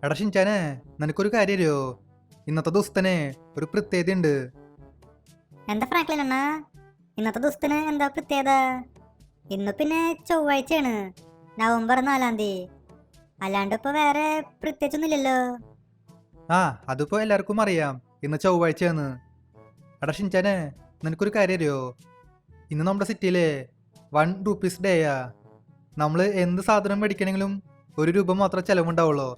എടാ ഷിൻചാനെ, നിനക്കൊരു കാര്യം അറിയോ? ഇന്നത്തെ ദിവസത്തിന് ഒരു പ്രത്യേകത ഉണ്ട്. എന്താ ഫ്രാങ്ക്ലിൻ അണ്ണാ, ഇന്നത്തെ ദിവസത്തിന് എന്താ പ്രത്യേകത? ഇന്ന് പിന്നെ ചൊവ്വാഴ്ചയാണ്, നവംബർ 4-ാം തീയതി. അല്ലാണ്ട് ഇപ്പൊ വേറെ പ്രത്യേകിച്ചൊന്നുമില്ലല്ലോ. ആ, അതിപ്പോ എല്ലാവർക്കും അറിയാം, ഇന്ന് ചൊവ്വാഴ്ചയാണ്. എടാ ഷിൻചാനെ, നിനക്കൊരു കാര്യം അറിയോ? ഇന്ന് നമ്മുടെ സിറ്റിയിലെ ₹1 ഡേയാ. നമ്മൾ എന്ത് സാധനം മേടിക്കണമെങ്കിലും ₹1 മാത്രമേ ചിലവുണ്ടാവുള്ളൂ.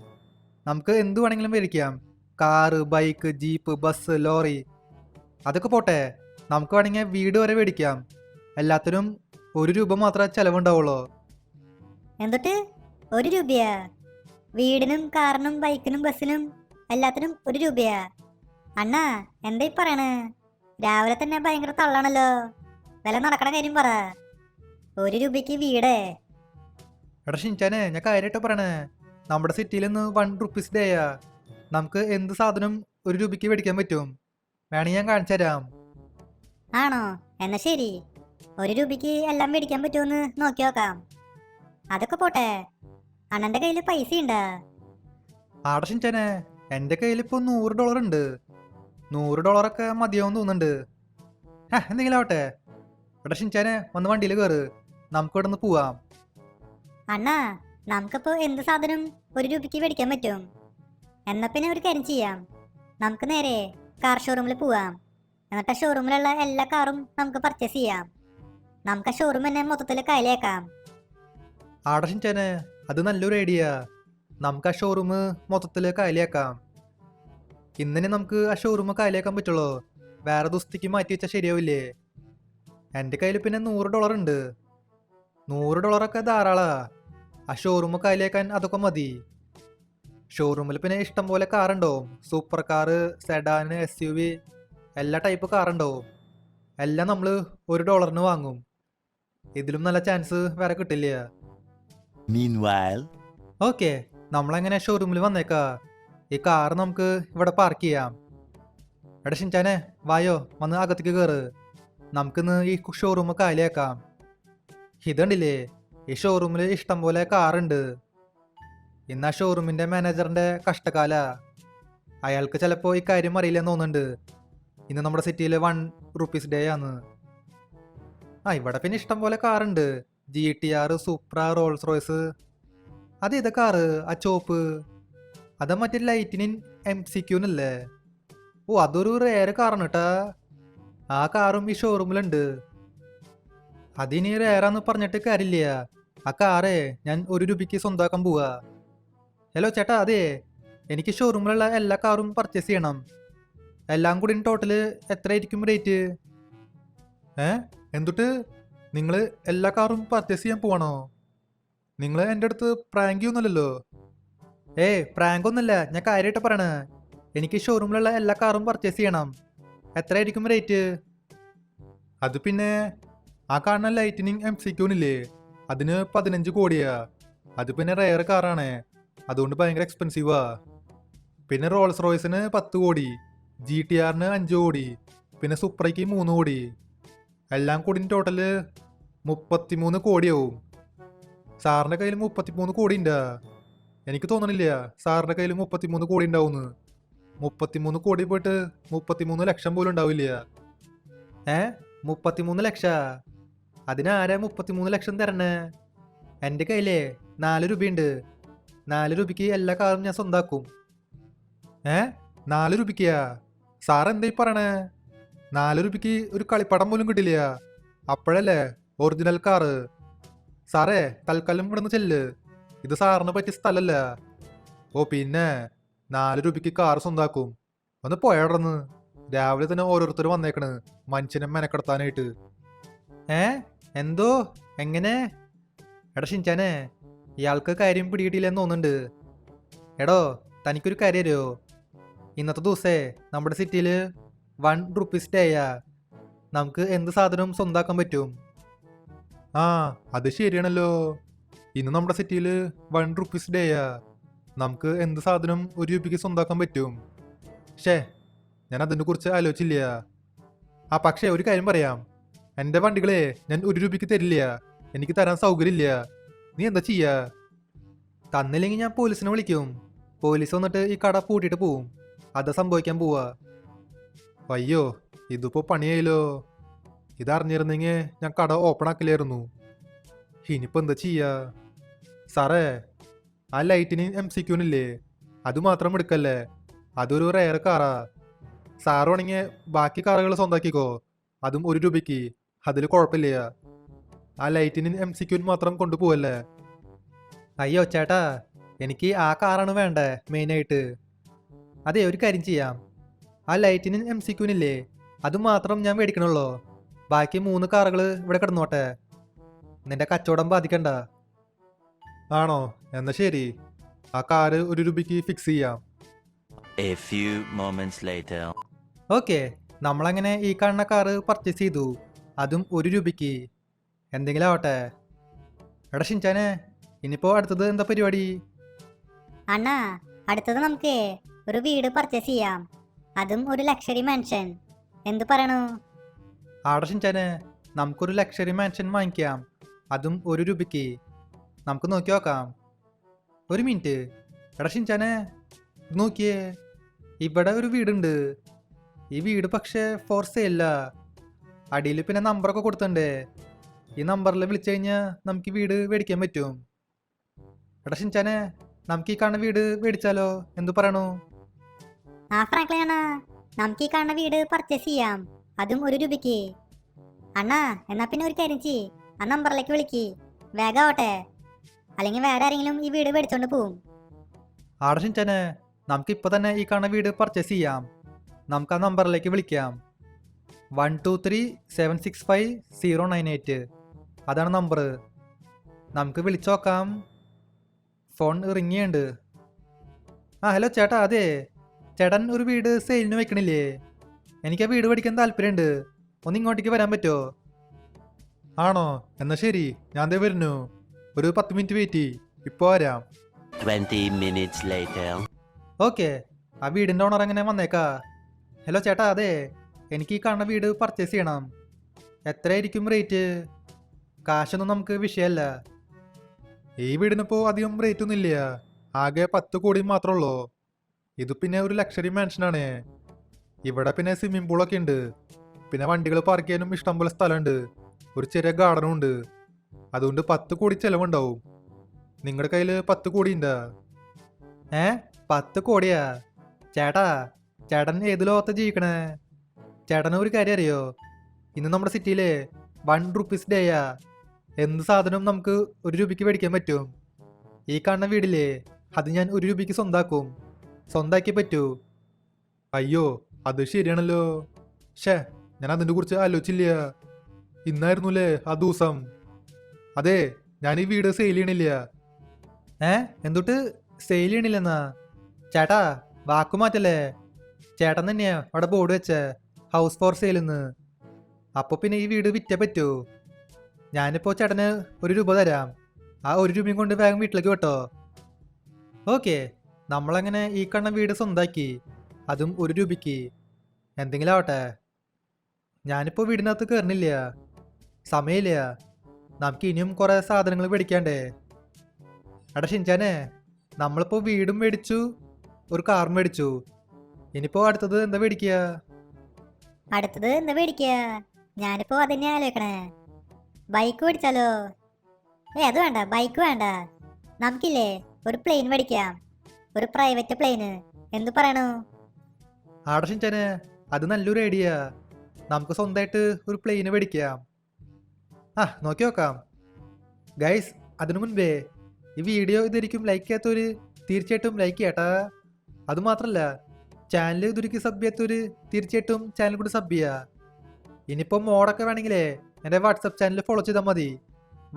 നമുക്ക് എന്ത് വേണമെങ്കിലും മേടിക്കാം. Car, bike, jeep, bus, lorry, അതൊക്കെ പോട്ടെ, നമുക്ക് വേണമെങ്കിൽ വീട് വരെ മേടിക്കാം. എല്ലാത്തിനും ₹1 മാത്രമേ ചിലവുണ്ടാവുള്ളൂ. എന്തൊട്ട് 1 രൂപയാ? വീടിനും കാറിനും ബൈക്കിനും ബസ്സിനും എല്ലാത്തിനും 1 രൂപയാ? അണ്ണാ, എന്താ ഈ പറയണേ? രാവിലെ തന്നെ ഭയങ്കര തള്ളാണല്ലോ. വില നടക്കണ കാര്യം പറ. 1 രൂപയ്ക്ക് വീടേ? എടാ ഷിൻചാനെ, ഞാൻ കാര്യമായിട്ട് പറയണേ, നമ്മുടെ സിറ്റിയിൽ ഇന്ന് ₹1 ഡേയാ. നമുക്ക് എന്ത് സാധനം ₹1 മേടിക്കാൻ പറ്റും. വേണമെങ്കിൽ ഞാൻ കാണിച്ചു തരാം. ആണോ? എന്നാ ശരി, 1 രൂപയ്ക്ക് എല്ലാം മേടിക്കാൻ പറ്റുമെന്ന് നോക്കി നോക്കാം. അതൊക്കെ പോട്ടെ, അണ്ണന്റെ കയ്യിൽ പൈസ ഉണ്ടാ? ആടെ ഷിൻചാനെ, എൻ്റെ കയ്യിൽ ഇപ്പോൾ $100 ഉണ്ട്. $100 മതിയാവും തോന്നുന്നുണ്ട്. എന്തെങ്കിലും ആവട്ടെ. എടാ ഷിൻചാനെ, വന്ന് വണ്ടിയിൽ കയറ്, നമുക്ക് ഇവിടെ നിന്ന് പോവാം. അണ്ണാ, നമുക്കിപ്പോ എന്ത് സാധനം 1 രൂപയ്ക്ക് മേടിക്കാൻ പറ്റും? എന്നാ പിന്നെ ഒരു കാര്യം ചെയ്യാം, നമുക്ക് നേരെ കാർ ഷോറൂമിൽ പോവാം. എന്നിട്ട് ആ ഷോറൂമിലുള്ള എല്ലാ കാറും നമുക്ക് പർച്ചേസ് ചെയ്യാം. നമുക്ക് ആ ഷോറൂം തന്നെ മൊത്തത്തിൽ കയ്യിലേക്കാം. ആടെ ഷിൻചാനെ, അത് നല്ലൊരു ഐഡിയ. നമുക്ക് ആ ഷോറൂം മൊത്തത്തിൽ കാലിയാക്കാം. ഇന്നലെ നമുക്ക് ആ ഷോറൂം കാലിയാക്കാൻ പറ്റുള്ളൂ. വേറെ ദിവസത്തേക്ക് മാറ്റി വെച്ചാൽ ശരിയാവില്ലേ? എൻ്റെ കയ്യിൽ പിന്നെ $100 ഉണ്ട്. $100 ധാരാളാ. ആ ഷോറൂം കാലിയാക്കാൻ അതൊക്കെ മതി. ഷോറൂമിൽ പിന്നെ ഇഷ്ടം പോലെ കാറുണ്ടാവും. സൂപ്പർ കാറ്, സെഡാന്, SUV, എല്ലാ ടൈപ്പ് കാറുണ്ടാവും. എല്ലാം നമ്മൾ $1 വാങ്ങും. ഇതിലും നല്ല ചാൻസ് വേറെ കിട്ടില്ല. Meanwhile, ഓക്കെ, നമ്മളെങ്ങനെ ഷോറൂമിൽ വന്നേക്കാ. ഈ കാർ നമുക്ക് ഇവിടെ പാർക്ക് ചെയ്യാം. എടാ ഷിൻചാനെ, വായോ, വന്ന് അകത്തേക്ക് കയറ്. നമുക്കിന്ന് ഈ ഷോറൂം കാലിയാക്കാം. ഇതുണ്ടില്ലേ, ഈ ഷോറൂമിൽ ഇഷ്ടം പോലെ കാറുണ്ട്. ഇന്ന് ആ ഷോറൂമിന്റെ മാനേജറിന്റെ കഷ്ടകാല. അയാൾക്ക് ചിലപ്പോൾ ഈ കാര്യം അറിയില്ലെന്ന് തോന്നുന്നുണ്ട്. ഇന്ന് നമ്മുടെ സിറ്റിയിൽ ₹1 ഡേ ആണ്. ഇവിടെ പിന്നെ ഇഷ്ടം പോലെ കാറുണ്ട്. GTR, Supra, Rolls Royce. അത് ഏതാ കാറ്? ആ ചോപ്പ്, അത് മറ്റേ ലൈറ്റിനിൻ MCQ-നല്ലേ? ഓ, അതൊരു റേറ് കാറാണ് കേട്ടാ. ആ കാറും ഈ ഷോറൂമിലുണ്ട്. അതിനി റേറാന്ന് പറഞ്ഞിട്ട് കാര്യമില്ല. ആ കാറേ ഞാൻ ₹1 സ്വന്തമാക്കാൻ പോവാ. ഹലോ ചേട്ടാ, അതെ, എനിക്ക് ഷോറൂമിലുള്ള എല്ലാ കാറും പർച്ചേസ് ചെയ്യണം. എല്ലാം കൂടി ടോട്ടല് എത്രയായിരിക്കും റേറ്റ്? എന്തുട്ട് നിങ്ങൾ എല്ലാ കാറും പർച്ചേസ് ചെയ്യാൻ പോവാണോ? നിങ്ങൾ എൻ്റെ അടുത്ത് പ്രാങ്ക് ചെയ്യുന്നല്ലോ. പ്രാങ്ക് ഒന്നുമല്ല, ഞാൻ കാര്യമായിട്ട് പറയണേ. എനിക്ക് ഷോറൂമിലുള്ള എല്ലാ കാറും പർച്ചേസ് ചെയ്യണം. എത്രയായിരിക്കും റേറ്റ്? അത് പിന്നെ ആ കാണുന്ന ലൈറ്റനിങ് MCQ-നില്ലേ, അതിന് 15 കോടിയാ. അത് പിന്നെ റെയർ കാറാണ്, അതുകൊണ്ട് ഭയങ്കര എക്സ്പെൻസീവാ. പിന്നെ റോൾസ് റോയ്സിന് 10 കോടി, GTR-ന് 5 കോടി, പിന്നെ സൂപ്രയ്ക്ക് 3 കോടി. എല്ലാം കൂടി ടോട്ടല് 33 കോടിയാവും. സാറിൻ്റെ കയ്യിൽ 33 കോടി ഉണ്ടാ? എനിക്ക് തോന്നണില്ല സാറിൻ്റെ കയ്യിൽ 33 കോടി ഉണ്ടാവുമെന്ന്. 33 കോടി പോയിട്ട് 33 ലക്ഷം പോലും ഉണ്ടാവില്ല. 33 ലക്ഷാ? അതിനാരാ 33 ലക്ഷം തരണേ? എൻ്റെ കയ്യിലേ ₹4 ഉണ്ട്. ₹4 എല്ലാ കാറും ഞാൻ സ്വന്താക്കും. ₹4? സാർ എന്തായി പറയണേ? ₹4 ഒരു കളിപ്പടം പോലും കിട്ടില്ല. അപ്പോഴല്ലേ ഒറിജിനൽ കാറ്. സാറേ, തൽക്കാലം ഇവിടുന്ന് ചെല്ല്, ഇത് സാറിന് പറ്റിയ സ്ഥലല്ല. ഓ പിന്നെ ₹4 കാറ് സ്വന്താക്കും. ഒന്ന് പോയടന്ന്. രാവിലെ തന്നെ ഓരോരുത്തർ വന്നേക്കണ് മനുഷ്യനെ മെനക്കെടുത്താനായിട്ട്. എന്തോ? എങ്ങനെ? എടാ ഷിൻചാനെ, ഇയാൾക്ക് കാര്യം പിടികിട്ടിയില്ലെന്ന് തോന്നുന്നുണ്ട്. എടോ, തനിക്കൊരു കാര്യം അറിയോ? ഇന്നത്തെ ദിവസേ നമ്മുടെ സിറ്റിയിൽ ₹1 ഡേയാ. നമുക്ക് എന്ത് സാധനവും സ്വന്താക്കാൻ പറ്റും. അത് ശരിയാണല്ലോ. ഇന്ന് നമ്മുടെ സിറ്റിയിൽ ₹1 ഡേയാ. നമുക്ക് എന്ത് സാധനം ₹1 സ്വന്താക്കാൻ പറ്റും. ഞാൻ അതിനെ കുറിച്ച് ആലോചിച്ചില്ല. പക്ഷേ ഒരു കാര്യം പറയാം, എൻ്റെ വണ്ടികളെ ഞാൻ ₹1 തരില്ല. എനിക്ക് തരാൻ സൗകര്യമില്ല. നീ എന്താ ചെയ്യാ? തന്നില്ലെങ്കിൽ ഞാൻ പോലീസിനെ വിളിക്കും. പോലീസ് വന്നിട്ട് ഈ കട പൂട്ടിയിട്ട് പോവും. അത് സംഭവിക്കാൻ പോവാ. അയ്യോ, ഇതിപ്പോ പണിയായില്ലോ. ഇതറിഞ്ഞിരുന്നെങ്കിൽ ഞാൻ കട ഓപ്പൺ ആക്കില്ലായിരുന്നു. ഇനിയിപ്പോ എന്താ ചെയ്യാ? സാറേ, ആ ലൈറ്റിന് MCQ-നില്ലേ, അത് മാത്രം എടുക്കല്ലേ. അതൊരു റെയർ കാറാ. സാറ് വേണമെങ്കിൽ ബാക്കി കാറുകൾ സ്വന്താക്കിക്കോ, അതും 1 രൂപയ്ക്ക്. അതിൽ കുഴപ്പമില്ല. ആ ലൈറ്റിന് MCQ-ന് മാത്രം കൊണ്ടുപോവല്ലേ. അയ്യോ ചേട്ടാ, എനിക്ക് ആ കാറാണ് വേണ്ടേ മെയിനായിട്ട്. അതെ, ഒരു കാര്യം ചെയ്യാം. ആ ലൈറ്റിന് MCQ-നില്ലേ, അത് മാത്രം ഞാൻ മേടിക്കണുള്ളൂ. ബാക്കി 3 കാറുകൾ ഇവിടെ കിടന്നോട്ടെ. നിന്റെ കച്ചവടം ബാധിക്കണ്ട. ആണോ? എന്നാ ശരി, ആ കാറ് 1 രൂപയ്ക്ക് ഫിക്സ് ചെയ്യാം. A few moments later. Okay, നമ്മളങ്ങനെ ഈ കാണുന്ന കാറ് പർച്ചേസ് ചെയ്തു, അതും 1 രൂപയ്ക്ക്. എന്തെങ്കിലും ആവട്ടെ. എടാ ഷിൻചാനെ, ഇനിയിപ്പോ അടുത്തത് എന്താ പരിപാടി? അണ്ണാ, അടുത്തത് നമുക്ക് ഒരു വീട് പർച്ചേസ് ചെയ്യാം, അതും ഒരു ലക്ഷറി മാൻഷൻ. എന്തു പറയണു? ആടെ ഷിൻചാനെ, നമുക്കൊരു ലക്ഷറി മാൻഷൻ വാങ്ങിക്കാം, അതും 1 രൂപയ്ക്ക്. നമുക്ക് നോക്കി നോക്കാം. ഒരു മിനിറ്റ്. എടാ ഷിൻചാനെ, ഇത് നോക്കിയേ, ഇവിടെ ഒരു വീടുണ്ട്. ഈ വീട് പക്ഷേ ഫോർ സെയിലല്ല. അടിയിൽ പിന്നെ നമ്പറൊക്കെ കൊടുത്തിട്ടുണ്ട്. ഈ നമ്പറിൽ വിളിച്ചു കഴിഞ്ഞാൽ നമുക്ക് ഈ വീട് മേടിക്കാൻ പറ്റും. എടാ ഷിൻചാനെ, നമുക്ക് ഈ കാണുന്ന വീട് മേടിച്ചാലോ? എന്തു പറയണു? ആ ഫ്രാങ്ക്ലിൻ അണ്ണാ, നമുക്ക് ഈ കാണുന്ന വീട് പർച്ചേസ് ചെയ്യാം, അതും 1 രൂപയ്ക്ക്. അണ്ണാ, എന്നാ പിന്നെ ഒരു കാര്യം ചെയ്യ്, ആ നമ്പറിലേക്ക് വിളിക്ക്, വേഗാവട്ടെ, അല്ലെങ്കിൽ വേറെ ആരെങ്കിലും ഈ വീട് മേടിച്ചോണ്ട് പോവും. ആടെ ഷിൻചാനെ, നമുക്ക് ഇപ്പൊ തന്നെ ഈ കാണുന്ന വീട് പർച്ചേസ് ചെയ്യാം. നമുക്ക് ആ നമ്പറിലേക്ക് വിളിക്കാം. 123765098. അതാണ് നമ്പർ. നമുക്ക് വിളിച്ചു നോക്കാം. ഫോൺ റിങ്ങിയുണ്ട്. ആ ഹലോ ചേട്ടാ, അതെ, ചേട്ടൻ ഒരു വീട് സെയിലിന് വെക്കണില്ലേ? എനിക്ക് ആ വീട് മേടിക്കാൻ താല്പര്യമുണ്ട്. ഒന്ന് ഇങ്ങോട്ടേക്ക് വരാൻ പറ്റുമോ? ആണോ? എന്നാ ശരി, ഞാൻ ദേ വരുന്നു. ഒരു 10 മിനിറ്റ് വെയിറ്റ്. ഇപ്പോൾ വരാം. 20 minutes later. ഓക്കെ, ആ വീടിൻ്റെ ഓണർ എങ്ങനെ വന്നേക്കാ. ഹലോ ചേട്ടാ, അതെ, എനിക്ക് ഈ കാണുന്ന വീട് പർച്ചേസ് ചെയ്യണം. എത്രയായിരിക്കും റേറ്റ്? കാശൊന്നും നമുക്ക് വിഷയമല്ല. ഈ വീടിനിപ്പോൾ അധികം റേറ്റ് ഒന്നും ഇല്ല. ആകെ 10 കോടി മാത്രമേ ഉള്ളൂ. ഇത് പിന്നെ ഒരു ലക്ഷറി മാൻഷനാണ്. ഇവിടെ പിന്നെ സ്വിമ്മിംഗ് പൂളൊക്കെ ഉണ്ട്. പിന്നെ വണ്ടികൾ പാർക്ക് ചെയ്യാനും ഇഷ്ടംപോലെ സ്ഥലമുണ്ട്. ഒരു ചെറിയ ഗാർഡനും ഉണ്ട്. അതുകൊണ്ട് 10 കോടി ചിലവുണ്ടാവും. നിങ്ങളുടെ കയ്യിൽ 10 കോടി ഉണ്ടാ? 10 കോടിയാ? ചേട്ടാ, ചേട്ടൻ ഏത് ലോകത്ത് ജീവിക്കണേ? ചേട്ടന് ഒരു കാര്യം അറിയോ? ഇന്ന് നമ്മുടെ സിറ്റിയിലെ 1 റുപ്പീസ് ഡേയാ. എന്ത് സാധനവും നമുക്ക് 1 രൂപയ്ക്ക് മേടിക്കാൻ പറ്റും. ഈ കാണുന്ന വീടില്ലേ, അത് ഞാൻ 1 രൂപയ്ക്ക് സ്വന്താക്കും. സ്വന്താക്കി പറ്റൂ. അയ്യോ, അത് ശരിയാണല്ലോ. ഷേ, ഞാൻ അതിനെ കുറിച്ച് ആലോചിച്ചില്ല. ഇന്നായിരുന്നുല്ലേ ആ ദിവസം. അതെ, ഞാൻ ഈ വീട് സെയിൽ ചെയ്യണില്ല. എന്തൊട്ട് സെയിൽ ചെയ്യണില്ലെന്നാ? ചേട്ടാ, വാക്കു മാറ്റല്ലേ. ചേട്ടൻ തന്നെയാ അവിടെ ബോർഡ് വെച്ചേ, ഹൗസ് ഫോർ സെയിലെന്ന്. അപ്പോൾ പിന്നെ ഈ വീട് വിറ്റേ പറ്റൂ. ഞാനിപ്പോൾ ചേട്ടന് 1 രൂപ തരാം. ആ 1 രൂപയും കൊണ്ട് വേഗം വീട്ടിലേക്ക് കേട്ടോ. ഓക്കെ, നമ്മളങ്ങനെ ഈ കാണുന്ന വീട് സ്വന്താക്കി, അതും 1 രൂപയ്ക്ക്. എന്തെങ്കിലും ആവട്ടെ. ഞാനിപ്പോൾ വീടിനകത്ത് കയറണില്ല, സമയമില്ല. നമുക്ക് ഇനിയും കുറേ സാധനങ്ങൾ മേടിക്കാണ്ടേ. എടാ ഷിൻചാനെ, നമ്മളിപ്പോൾ വീടും മേടിച്ചു, ഒരു കാറും മേടിച്ചു. ഇനിയിപ്പോൾ അടുത്തത് എന്താ മേടിക്കുക? അടുത്തത് എന്താ മേടിക്കുക? ഞാനിപ്പോ അതന്നെ ആലോചിക്കണേ. ബൈക്ക് മേടിച്ചാലോ? അത് വേണ്ട, ബൈക്ക് വേണ്ട. നമുക്കില്ലേ ഒരു പ്ലെയിൻ മേടിക്കാം, ഒരു പ്രൈവറ്റ് പ്ലെയിന്. എന്തു പറയണു? ആടെ ഷിൻചാനെ, അത് നല്ലൊരു ഐഡിയ. നമുക്ക് സ്വന്തമായിട്ട് ഒരു പ്ലെയിന് മേടിക്കാം. നോക്കി നോക്കാം. ഗൈസ്, അതിനു മുൻപേ ഈ വീഡിയോ ഇതൊരിക്കും ലൈക്ക് ചെയ്യാത്തവര് തീർച്ചയായിട്ടും ലൈക്ക് ചെയ്യട്ടാ. അതുമാത്രല്ല, ചാനൽ ഇതൊരിക്കും സബ് ചെയ്യാത്തവര് തീർച്ചയായിട്ടും ചാനൽ കൂടി സബ് ചെയ്യുക. ഇനിയിപ്പോൾ മോഡൊക്കെ വേണമെങ്കിലേ എൻ്റെ വാട്സപ്പ് ചാനൽ ഫോളോ ചെയ്താൽ മതി.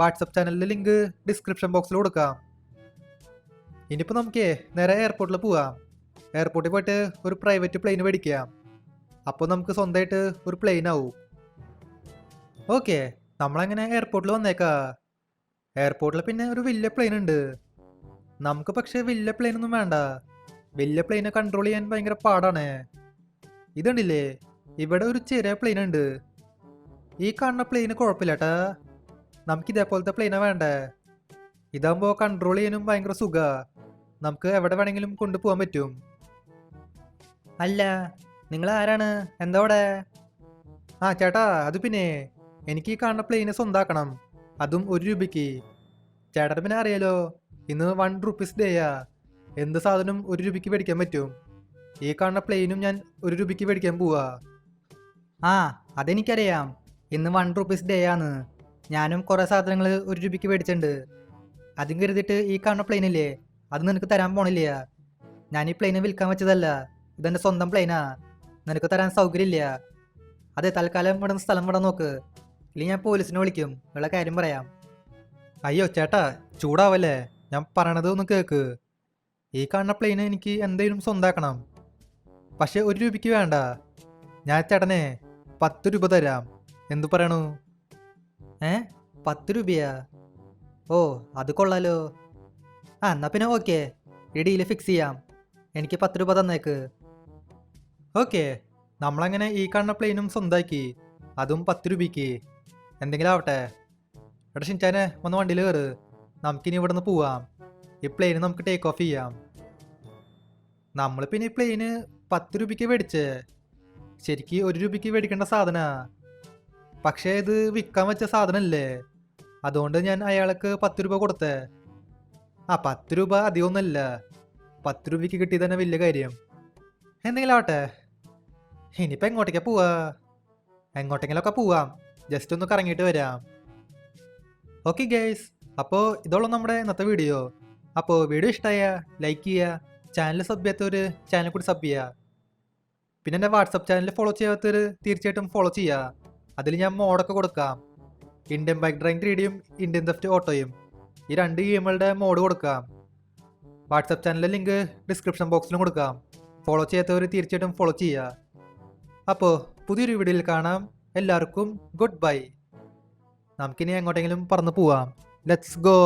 വാട്സപ്പ് ചാനലിൻ്റെ ലിങ്ക് ഡിസ്ക്രിപ്ഷൻ ബോക്സിൽ കൊടുക്കാം. ഇനിയിപ്പോൾ നമുക്കേ നേരെ എയർപോർട്ടിൽ പോവാം. എയർപോർട്ടിൽ പോയിട്ട് ഒരു പ്രൈവറ്റ് പ്ലെയിൻ മേടിക്കാം. അപ്പോൾ നമുക്ക് സ്വന്തമായിട്ട് ഒരു പ്ലെയിൻ ആവും. ഓക്കെ, നമ്മളങ്ങനെ എയർപോർട്ടിൽ വന്നേക്കാം. എയർപോർട്ടിൽ പിന്നെ ഒരു വലിയ പ്ലെയിൻ ഉണ്ട്. നമുക്ക് പക്ഷേ വലിയ പ്ലെയിൻ ഒന്നും വേണ്ട. വലിയ പ്ലെയിനെ കൺട്രോൾ ചെയ്യാൻ ഭയങ്കര പാടാണ്. ഇതുണ്ടില്ലേ, ഇവിടെ ഒരു ചെറിയ പ്ലെയിൻ ഉണ്ട്. ഈ കാണുന്ന പ്ലെയിന് കുഴപ്പമില്ല. നമുക്ക് ഇതേപോലത്തെ പ്ലെയിനാണ് വേണ്ടേ. ഇതാകുമ്പോൾ കൺട്രോൾ ചെയ്യാനും ഭയങ്കര സുഖ. നമുക്ക് എവിടെ വേണമെങ്കിലും കൊണ്ടുപോകാൻ പറ്റും. അല്ല, നിങ്ങൾ ആരാണ്? എന്താ അവിടെ? ആ ചേട്ടാ, അത് പിന്നെ എനിക്ക് ഈ കാണുന്ന പ്ലെയിന് സ്വന്താക്കണം, അതും 1 രൂപയ്ക്ക്. ചേട്ടന് പിന്നെ അറിയാലോ, ഇന്ന് 1 റുപ്പീസ് ഡേയാ. എന്ത് സാധനം 1 രൂപയ്ക്ക് മേടിക്കാൻ പറ്റും. ഈ കാണുന്ന പ്ലെയിനും ഞാൻ 1 രൂപയ്ക്ക് മേടിക്കാൻ പോവാ. ആ, അതെനിക്കറിയാം. ഇന്ന് 1 റുപ്പീസ് ഡേ ആണ്. ഞാനും കുറേ സാധനങ്ങൾ 1 രൂപയ്ക്ക് മേടിച്ചിട്ടുണ്ട്. അതും കരുതിയിട്ട് ഈ കാണുന്ന പ്ലെയിനില്ലേ, അത് നിനക്ക് തരാൻ പോണില്ല. ഞാൻ ഈ പ്ലെയിന് വിൽക്കാൻ വെച്ചതല്ല, ഇതെൻ്റെ സ്വന്തം പ്ലെയിനാ. നിനക്ക് തരാൻ സൗകര്യമില്ല. അതെ, തൽക്കാലം ഇവിടെ നിന്ന് സ്ഥലം വിടാൻ നോക്ക്, ഇല്ലെങ്കിൽ ഞാൻ പോലീസിനെ വിളിക്കും. ഉള്ള കാര്യം പറയാം. അയ്യോ ചേട്ടാ, ചൂടാവല്ലേ, ഞാൻ പറയണത് ഒന്ന് കേക്ക്. ഈ കാണുന്ന പ്ലെയിന് എനിക്ക് എന്തെങ്കിലും സ്വന്താക്കണം. പക്ഷെ 1 രൂപയ്ക്ക് വേണ്ട. ഞാൻ ചേട്ടനെ 10 രൂപ തരാം. എന്തു പറയണു? 10 രൂപയാ? ഓ, അത് കൊള്ളാലോ. ആ, എന്നാ പിന്നെ ഓക്കെ, ഈ ഡീല് ഫിക്സ് ചെയ്യാം. എനിക്ക് 10 രൂപ തന്നേക്ക്. ഓക്കെ, നമ്മളങ്ങനെ ഈ കാണുന്ന പ്ലെയിനും സ്വന്തമാക്കി, അതും 10 രൂപയ്ക്ക്. എന്തെങ്കിലും ആവട്ടെ. എടാ ഷിൻചാനെ, ഒന്ന് വണ്ടിയിൽ കയറ്. നമുക്കിനി ഇവിടെ നിന്ന് പോവാം. ഈ പ്ലെയിന് നമുക്ക് ടേക്ക് ഓഫ് ചെയ്യാം. നമ്മൾ പിന്നെ ഈ പ്ലെയിന് 10 രൂപയ്ക്ക് മേടിച്ചേ. ശരിക്ക് 1 രൂപയ്ക്ക് മേടിക്കേണ്ട സാധന. പക്ഷേ ഇത് വിൽക്കാൻ വെച്ച സാധനമല്ലേ, അതുകൊണ്ട് ഞാൻ അയാൾക്ക് 10 രൂപ കൊടുത്തേ. ആ, 10 രൂപ അധികമൊന്നുമല്ല. 10 രൂപയ്ക്ക് കിട്ടിയത് തന്നെ വലിയ കാര്യം. എന്തെങ്കിലും ആവട്ടെ. ഇനിയിപ്പോൾ എങ്ങോട്ടേക്കാ പോവാ? എങ്ങോട്ടെങ്കിലൊക്കെ പോവാം, ജസ്റ്റ് ഒന്ന് കറങ്ങിയിട്ട് വരാം. ഓക്കെ ഗൈസ്, അപ്പോൾ ഇതോളം നമ്മുടെ ഇന്നത്തെ വീഡിയോ. അപ്പോൾ വീഡിയോ ഇഷ്ടമായ ലൈക്ക് ചെയ്യുക, ചാനൽ സബ് ചെയ്യാത്തവർ ചാനൽ കൂടി സബ് ചെയ്യുക. പിന്നെ എൻ്റെ വാട്സപ്പ് ചാനൽ ഫോളോ ചെയ്യാത്തവർ തീർച്ചയായിട്ടും ഫോളോ ചെയ്യുക. അതിൽ ഞാൻ മോഡൊക്കെ കൊടുക്കാം. ഇന്ത്യൻ ബൈക്ക് ഡ്രൈവിംഗ് 3Dയും ഇന്ത്യൻ തെഫ്റ്റ് ഓട്ടോയും, ഈ 2 ഗെയിമുകളുടെ മോഡ് കൊടുക്കാം. വാട്സപ്പ് ചാനലിലെ ലിങ്ക് ഡിസ്ക്രിപ്ഷൻ ബോക്സിലും കൊടുക്കാം. ഫോളോ ചെയ്യാത്തവർ തീർച്ചയായിട്ടും ഫോളോ ചെയ്യുക. അപ്പോൾ പുതിയൊരു വീഡിയോയിൽ കാണാം. എല്ലാവർക്കും ഗുഡ് ബൈ. നമുക്കിനി എങ്ങോട്ടെങ്കിലും പറന്ന് പോവാം. Let's go.